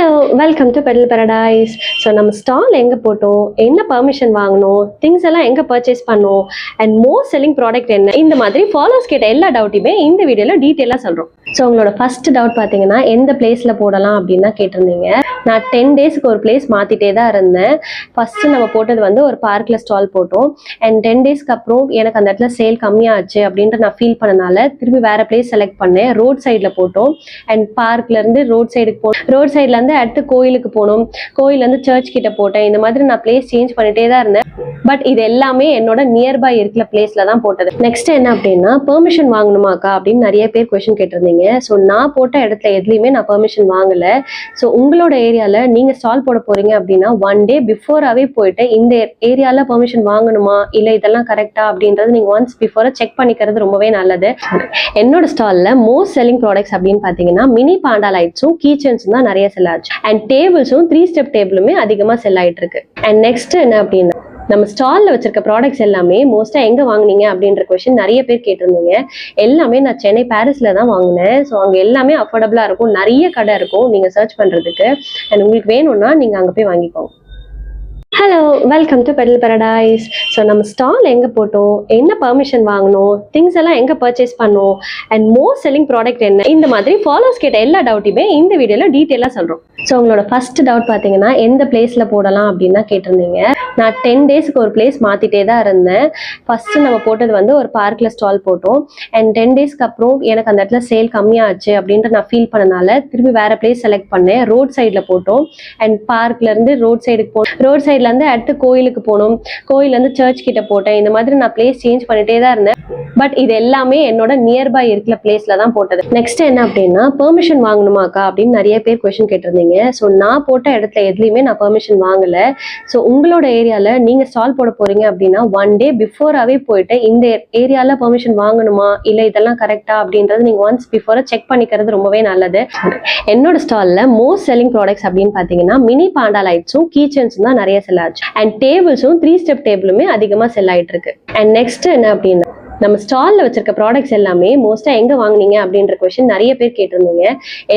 Hello, welcome to pedal paradise. So நம்ம stall எங்கே போட்டோம், என்ன பர்மிஷன் வாங்கணும், திங்ஸ் எல்லாம் எங்கே பர்ச்சேஸ் பண்ணோம், அண்ட் மோஸ்ட் செல்லிங் ப்ராடக்ட் என்ன, இந்த மாதிரி ஃபாலோஸ் கேட்ட எல்லா டவுட்டையுமே இந்த வீடியோவில் டீட்டெயிலாக சொல்கிறோம். ஸோ உங்களோட ஃபர்ஸ்ட் டவுட் பார்த்தீங்கன்னா எந்த பிளேஸில் போடலாம் அப்படின்னு தான் கேட்டிருந்தீங்க. நான் 10 டேஸ்க்கு ஒரு பிளேஸ் மாற்றிட்டே தான் இருந்தேன். ஃபஸ்ட்டு நம்ம போட்டது வந்து ஒரு பார்க்கில் ஸ்டால் போட்டோம். அண்ட் 10 டேஸ்க்கு அப்புறம் எனக்கு அந்த இடத்துல சேல் கம்மியாச்சு அப்படின்ட்டு நான் ஃபீல் பண்ணனால திரும்பி வேறு பிளேஸ் செலக்ட் பண்ணேன். ரோட் சைடில் போட்டோம். அண்ட் பார்க்லேருந்து ரோட் சைடுக்கு போனோம். ரோட் சைட்லேருந்து அடுத்து கோயிலுக்கு போகணும். கோயிலேருந்து சர்ச் கிட்ட போட்டேன். இந்த மாதிரி நான் பிளேஸ் சேஞ்ச் பண்ணிட்டே தான் இருந்தேன். பட் இது எல்லாமே என்னோட நியர்பை இருக்கிற பிளேஸில் தான் போட்டது. நெக்ஸ்ட் என்ன அப்படின்னா, பெர்மிஷன் வாங்கணுமாக்கா அப்படின்னு நிறைய பேர் கொஸ்டின் கேட்டிருந்தீங்க. ஸோ நான் போட்ட இடத்துல எதுலையுமே நான் பெர்மிஷன் வாங்கலை. ஸோ உங்களோட ஏரியாவில் நீங்கள் ஸ்டால் போட போகிறீங்க அப்படின்னா 1 டே பிஃபோராகவே போயிட்டு இந்த ஏரியாவில் பெர்மிஷன் வாங்கணுமா இல்லை இதெல்லாம் கரெக்டா அப்படின்றது நீங்கள் ஒன்ஸ் பிஃபோராக செக் பண்ணிக்கிறது ரொம்பவே நல்லது. என்னோட ஸ்டாலில் மோஸ்ட் செல்லிங் ப்ராடக்ட்ஸ் அப்படின்னு பார்த்தீங்கன்னா மினி பாண்டா லைட்ஸும் கீச்சன்ஸும் தான் நிறைய செல் ஆச்சு. அண்ட் டேபிள்ஸும் 3 ஸ்டெப் டேபிளுமே அதிகமாக செல் ஆகிட்டு இருக்கு. அண்ட் நெக்ஸ்ட் என்ன அப்படின்னா, நம்ம ஸ்டாலில் வச்சிருக்க ப்ராடக்ட்ஸ் எல்லாமே மோஸ்ட்டாக எங்கே வாங்கினீங்க அப்படின்ற கொஸ்டின் நிறைய பேர் கேட்டிருந்தீங்க. எல்லாமே நான் சென்னை பாரிஸில் தான் வாங்கினேன். ஸோ அங்கே எல்லாமே அஃபோர்டபுளாக இருக்கும், நிறைய கடை இருக்கும் நீங்கள் சர்ச் பண்ணுறதுக்கு. அண்ட் உங்களுக்கு வேணும்னா நீங்கள் அங்கே போய் வாங்கிக்கோங்க. Hello, welcome to pedal paradise. So நம்ம ஸ்டால் எங்கே போட்டோம், என்ன பர்மிஷன் வாங்கணும், திங்ஸ் எல்லாம் எங்கே பர்ச்சேஸ் பண்ணோம், அண்ட் மோஸ்ட் செல்லிங் ப்ராடக்ட் என்ன, இந்த மாதிரி ஃபாலோஸ் கேட்ட எல்லா டவுட்டையுமே இந்த வீடியோவில் டீட்டெயிலாக சொல்கிறோம். ஸோ உங்களோட ஃபர்ஸ்ட் டவுட் பார்த்தீங்கன்னா எந்த பிளேஸில் போடலாம் அப்படின்னு தான் கேட்டிருந்தீங்க. நான் 10 டேஸ்க்கு ஒரு பிளேஸ் மாற்றிட்டே தான் இருந்தேன். ஃபஸ்ட்டு நம்ம போட்டது வந்து ஒரு பார்க்கில் ஸ்டால் போட்டோம். அண்ட் 10 டேஸ்க்கு அப்புறம் எனக்கு அந்த இடத்துல சேல் கம்மியாச்சு அப்படின்ட்டு நான் ஃபீல் பண்ணனால திரும்பி வேறு பிளேஸ் செலக்ட் பண்ணேன். ரோட் சைடில் போட்டோம். அண்ட் பார்க்லேருந்து ரோட் சைடுக்கு போனோம். ரோட் சைட்லேருந்து அடுத்து கோயிலுக்கு போகணும். கோயிலேருந்து சர்ச் கிட்ட போட்டேன். இந்த மாதிரி நான் பிளேஸ் சேஞ்ச் பண்ணிட்டே தான் இருந்தேன். பட் இது எல்லாமே என்னோட நியர்பை இருக்கிற பிளேஸில் தான் போட்டது. நெக்ஸ்ட் என்ன அப்படின்னா, பெர்மிஷன் வாங்கணுமாக்கா அப்படின்னு நிறைய பேர் கொஸ்டின் கேட்டிருந்தீங்க. ஸோ நான் போட்ட இடத்துல எதுலையுமே நான் பெர்மிஷன் வாங்கலை. ஸோ உங்களோட ஏரியாவில் நீங்கள் ஸ்டால் போட போகிறீங்க அப்படின்னா 1 டே பிஃபோராகவே போயிட்டு இந்த ஏரியாவில் பெர்மிஷன் வாங்கணுமா இல்லை இதெல்லாம் கரெக்டா அப்படின்றது நீங்கள் ஒன்ஸ் பிஃபோராக செக் பண்ணிக்கிறது ரொம்பவே நல்லது. என்னோட ஸ்டாலில் மோஸ்ட் செல்லிங் ப்ராடக்ட்ஸ் அப்படின்னு பார்த்தீங்கன்னா மினி பாண்டா லைட்ஸும் கீச்சன்ஸும் தான் நிறைய செல் ஆச்சு. அண்ட் டேபிள்ஸும் 3 ஸ்டெப் டேபிளுமே அதிகமாக செல் ஆகிட்டு இருக்கு. அண்ட் நெக்ஸ்ட் என்ன அப்படின்னா, நம்ம ஸ்டாலில் வச்சிருக்க ப்ராடக்ட்ஸ் எல்லாமே மோஸ்ட்டாக எங்கே வாங்கினீங்க அப்படின்ற கொஸ்டின் நிறைய பேர் கேட்டிருந்தீங்க.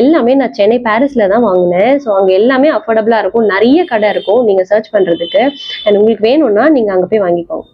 எல்லாமே நான் சென்னை பாரிஸில் தான் வாங்கினேன். ஸோ அங்கே எல்லாமே அஃபோர்டபுளாக இருக்கும், நிறைய கடை இருக்கும் நீங்கள் சர்ச் பண்ணுறதுக்கு. அண்ட் உங்களுக்கு வேணும்னா நீங்கள் அங்கே போய் வாங்கிக்கோங்க.